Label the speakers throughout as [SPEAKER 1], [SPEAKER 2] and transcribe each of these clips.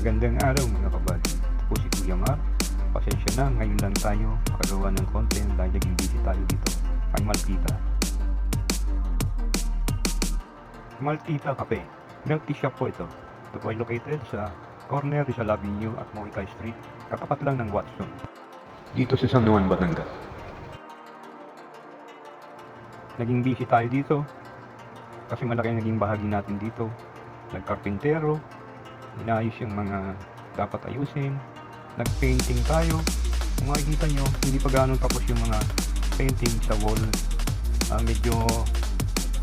[SPEAKER 1] Magandang araw mga kabady. Ito po si Kuya Mar. Pasensya na, ngayon lang tayo makagawa ng content dahil naging busy tayo dito kay Maltita. Maltita Cafe. Milk tea shop po ito. Ito po ay located sa corner Rizal Avenue at Moicay Street. Katapat lang ng Watson. Dito sa San Juan, Batangas. Naging busy tayo dito kasi malaki naging bahagi natin dito. Nagkarpintero, inayos yung mga dapat ayusin, nagpainting tayo. Kung makikita nyo, hindi pa gano'n tapos yung mga painting sa wall. Medyo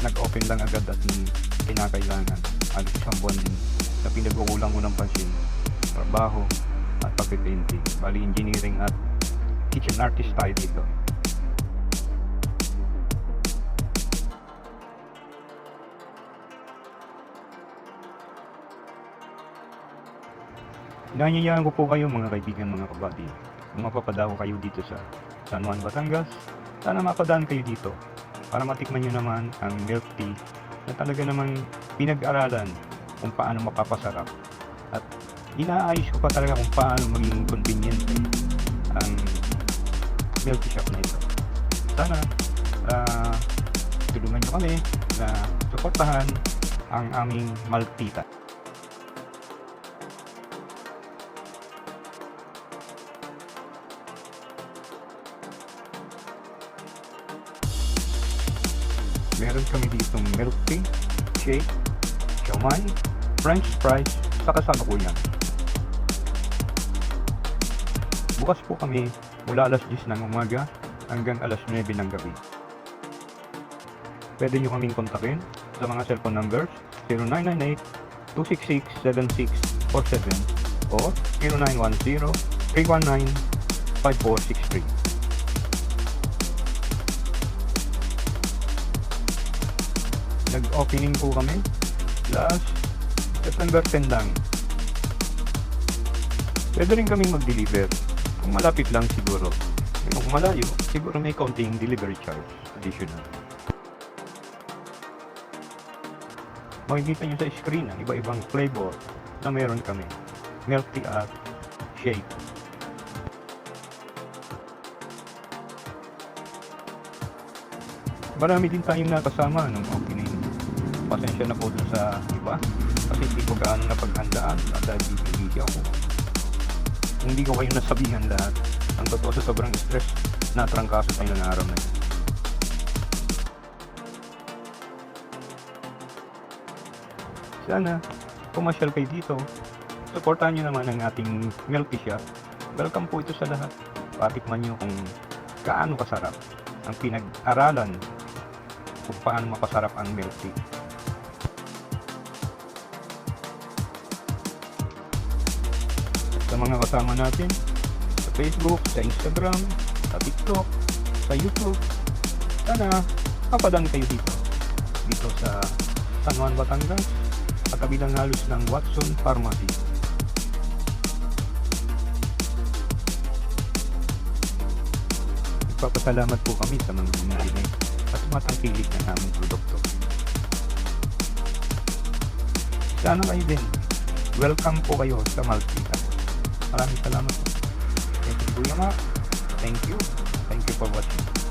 [SPEAKER 1] nag-open lang agad at kinakailangan. Alos isang buwan din na pinag-uulang ko ng pansin, trabaho at pagpipainting. Bali engineering at kitchen artist tayo dito. Inanyayaan ko po kayo mga kaibigan, mga kabady, kung mapapadaw kayo dito sa San Juan, Batangas, sana mapadaan kayo dito para matikman nyo naman ang milk tea na talaga namang pinag-aralan kung paano mapapasarap. At inaayos ko pa talaga kung paano maging convenient ang milk tea shop na ito. Sana tulungan nyo kami na suportahan ang aming Maltita. Meron kami ditong milk tea, shake, siomai, french fries, saka sabakuyan. Bukas po kami mula alas 10 ng umaga hanggang alas 9 ng gabi. Pwede nyo kaming kontakin sa mga cellphone numbers 0998-266-7647 o 0910-319-5463. Nag-opening po kami last September 10 lang. Pwede rin kaming mag-deliver kung malapit lang siguro. Kung malayo, siguro may konting delivery charge additional. Makikita nyo sa screen ang iba-ibang flavor na meron kami. Milk tea at shake. Marami din tayong nakasama nung opening. Pasensya na po dun sa iba kasi hindi ko gaano napaghandaan at dahil busy ako. Hindi ko kayo nasabihan lahat. Ang totoo sa sobrang stress, natrangkaso tayo ng araw na yun. Sana, pumasyal kayo dito. Supportahan nyo naman ang ating milk tea shop. Welcome po ito sa lahat. Patikman nyo kung gaano kasarap ang pinag-aralan kung paano mapasarap ang milk tea. Sa mga kasama natin sa Facebook, sa Instagram, sa TikTok, sa YouTube, sana kapadaan kayo dito sa San Juan, Batangas, sa kabilang halos ng Watson Pharmacy. Nagpapasalamat po kami sa mga bumili at matangkilik ng aming produkto. Sana kayo din. Welcome po kayo sa Maltita. Maraming salamat po. Thank you, Kuya Ma. Thank you. Thank you for watching.